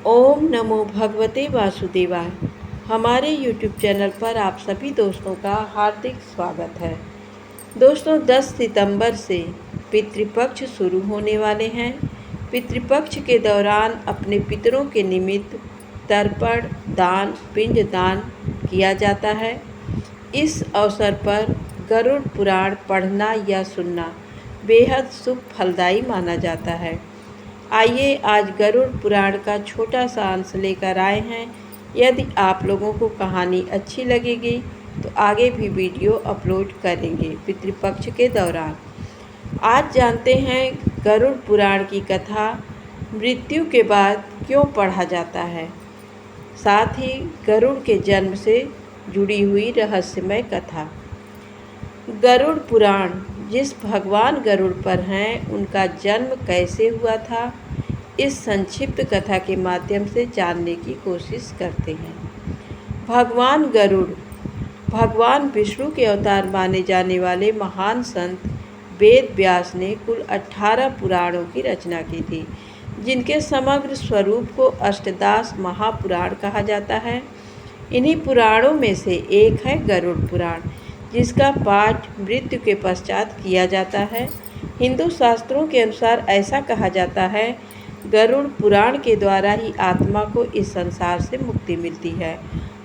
ओम नमो भगवते वासुदेवाय। हमारे YouTube चैनल पर आप सभी दोस्तों का हार्दिक स्वागत है। दोस्तों 10 सितंबर से पितृपक्ष शुरू होने वाले हैं। पितृपक्ष के दौरान अपने पितरों के निमित्त तर्पण दान पिंड दान किया जाता है। इस अवसर पर गरुड़ पुराण पढ़ना या सुनना बेहद शुभ फलदायी माना जाता है। आइए आज गरुड़ पुराण का छोटा सा अंश लेकर आए हैं। यदि आप लोगों को कहानी अच्छी लगेगी तो आगे भी वीडियो अपलोड करेंगे पितृपक्ष के दौरान। आज जानते हैं गरुड़ पुराण की कथा मृत्यु के बाद क्यों पढ़ा जाता है, साथ ही गरुड़ के जन्म से जुड़ी हुई रहस्यमय कथा। गरुड़ पुराण जिस भगवान गरुड़ पर हैं उनका जन्म कैसे हुआ था, इस संक्षिप्त कथा के माध्यम से जानने की कोशिश करते हैं। भगवान गरुड़ भगवान विष्णु के अवतार माने जाने वाले महान संत वेद व्यास ने कुल 18 पुराणों की रचना की थी, जिनके समग्र स्वरूप को अष्टदास महापुराण कहा जाता है। इन्हीं पुराणों में से एक है गरुड़ पुराण, जिसका पाठ मृत्यु के पश्चात किया जाता है। हिंदू शास्त्रों के अनुसार ऐसा कहा जाता है, गरुड़ पुराण के द्वारा ही आत्मा को इस संसार से मुक्ति मिलती है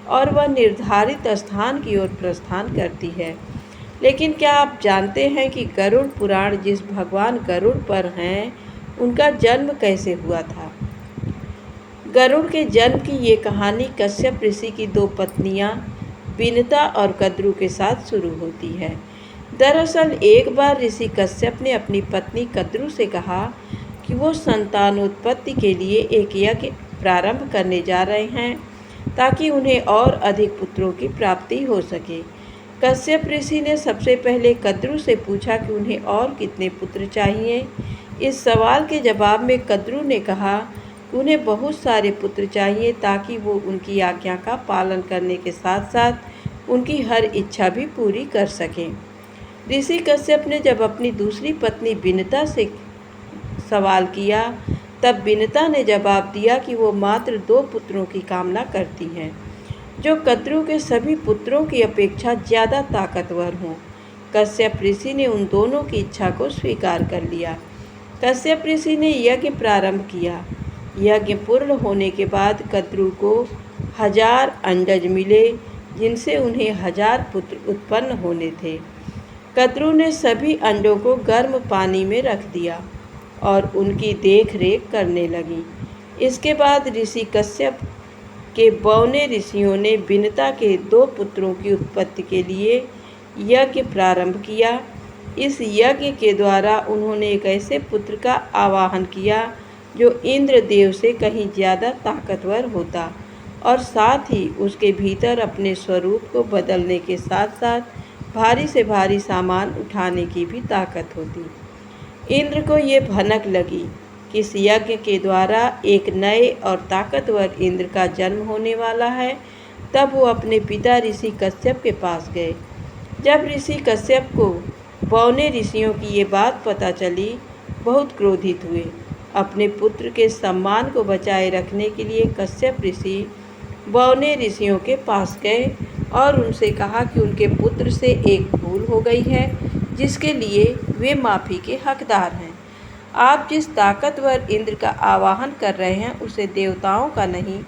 और वह निर्धारित स्थान की ओर प्रस्थान करती है। लेकिन क्या आप जानते हैं कि गरुड़ पुराण जिस भगवान गरुड़ पर हैं उनका जन्म कैसे हुआ था? गरुड़ के जन्म की ये कहानी कश्यप ऋषि की 2 पत्नियां विनता और कद्रू के साथ शुरू होती है। दरअसल एक बार ऋषि कश्यप ने अपनी पत्नी कद्रू से कहा कि वो संतानोत्पत्ति के लिए एक यज्ञ प्रारंभ करने जा रहे हैं ताकि उन्हें और अधिक पुत्रों की प्राप्ति हो सके। कश्यप ऋषि ने सबसे पहले कद्रू से पूछा कि उन्हें और कितने पुत्र चाहिए। इस सवाल के जवाब में कद्रू ने कहा कि उन्हें बहुत सारे पुत्र चाहिए ताकि वो उनकी आज्ञा का पालन करने के साथ साथ उनकी हर इच्छा भी पूरी कर सकें। ऋषि कश्यप ने जब अपनी दूसरी पत्नी विनता से सवाल किया तब विनता ने जवाब दिया कि वो मात्र 2 पुत्रों की कामना करती हैं, जो कद्रू के सभी पुत्रों की अपेक्षा ज़्यादा ताकतवर हों। कश्यप ऋषि ने उन दोनों की इच्छा को स्वीकार कर लिया। कश्यप ऋषि ने यज्ञ प्रारंभ किया। यज्ञ पूर्ण होने के बाद कद्रू को 1000 अंडज मिले, जिनसे उन्हें 1000 पुत्र उत्पन्न होने थे। कद्रू ने सभी अंडों को गर्म पानी में रख दिया और उनकी देख रेख करने लगी। इसके बाद ऋषि कश्यप के बौने ऋषियों ने विनता के 2 पुत्रों की उत्पत्ति के लिए यज्ञ प्रारंभ किया। इस यज्ञ के द्वारा उन्होंने एक ऐसे पुत्र का आवाहन किया जो इंद्रदेव से कहीं ज़्यादा ताकतवर होता और साथ ही उसके भीतर अपने स्वरूप को बदलने के साथ साथ भारी से भारी सामान उठाने की भी ताकत होती। इंद्र को ये भनक लगी कि इस यज्ञ के द्वारा एक नए और ताकतवर इंद्र का जन्म होने वाला है। तब वो अपने पिता ऋषि कश्यप के पास गए। जब ऋषि कश्यप को बौने ऋषियों की ये बात पता चली, बहुत क्रोधित हुए। अपने पुत्र के सम्मान को बचाए रखने के लिए कश्यप ऋषि बौने ऋषियों के पास गए और उनसे कहा कि उनके पुत्र से एक भूल हो गई है, जिसके लिए वे माफ़ी के हकदार हैं। आप जिस ताकतवर इंद्र का आवाहन कर रहे हैं उसे देवताओं का नहीं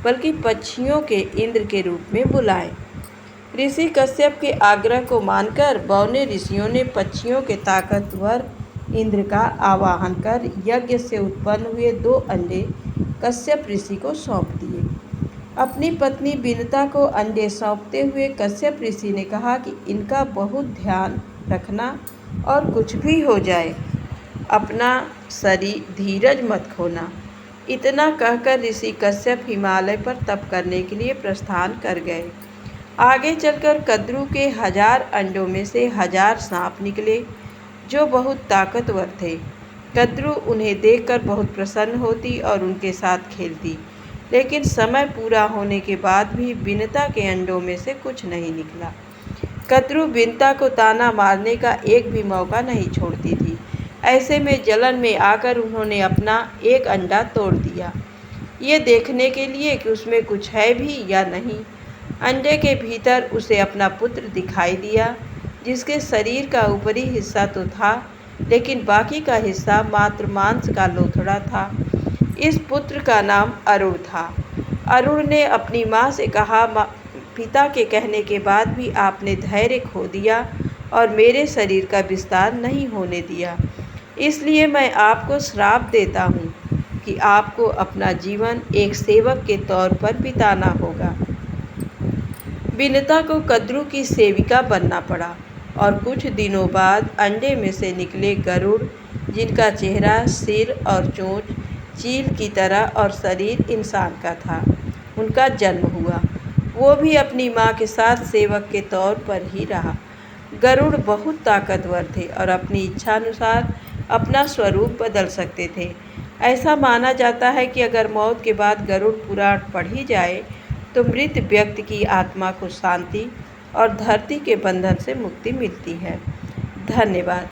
बल्कि पक्षियों के इंद्र के रूप में बुलाएं। ऋषि कश्यप के आग्रह को मानकर बौने ऋषियों ने पक्षियों के ताकतवर इंद्र का आवाहन कर यज्ञ से उत्पन्न हुए 2 अंडे कश्यप ऋषि को सौंप दिए। अपनी पत्नी विनता को अंडे सौंपते हुए कश्यप ऋषि ने कहा कि इनका बहुत ध्यान रखना और कुछ भी हो जाए अपना शरीर धीरज मत खोना। इतना कहकर ऋषि कश्यप हिमालय पर तप करने के लिए प्रस्थान कर गए। आगे चलकर कद्रू के 1000 अंडों में से 1000 सांप निकले जो बहुत ताकतवर थे। कद्रू उन्हें देखकर बहुत प्रसन्न होती और उनके साथ खेलती, लेकिन समय पूरा होने के बाद भी विनता के अंडों में से कुछ नहीं निकला। कद्रू विनता को ताना मारने का एक भी मौका नहीं छोड़ती थी। ऐसे में जलन में आकर उन्होंने अपना एक अंडा तोड़ दिया। ये देखने के लिए कि उसमें कुछ है भी या नहीं। अंडे के भीतर उसे अपना पुत्र दिखाई दिया, जिसके शरीर का ऊपरी हिस्सा तो था, लेकिन बाकी का हिस्सा मात्र मांस का लोथड़ा था। इस पुत्र का नाम अरुण था। अरुण ने अपनी माँ से कहा, पिता के कहने के बाद भी आपने धैर्य खो दिया और मेरे शरीर का विस्तार नहीं होने दिया, इसलिए मैं आपको श्राप देता हूँ कि आपको अपना जीवन एक सेवक के तौर पर बिताना होगा। विनता को कद्रू की सेविका बनना पड़ा और कुछ दिनों बाद अंडे में से निकले गरुड़, जिनका चेहरा, सिर और चोंच चील की तरह और शरीर इंसान का था, उनका जन्म हुआ। वो भी अपनी माँ के साथ सेवक के तौर पर ही रहा। गरुड़ बहुत ताकतवर थे और अपनी इच्छानुसार अपना स्वरूप बदल सकते थे। ऐसा माना जाता है कि अगर मौत के बाद गरुड़ पुराण पढ़ी जाए तो मृत व्यक्ति की आत्मा को शांति और धरती के बंधन से मुक्ति मिलती है। धन्यवाद।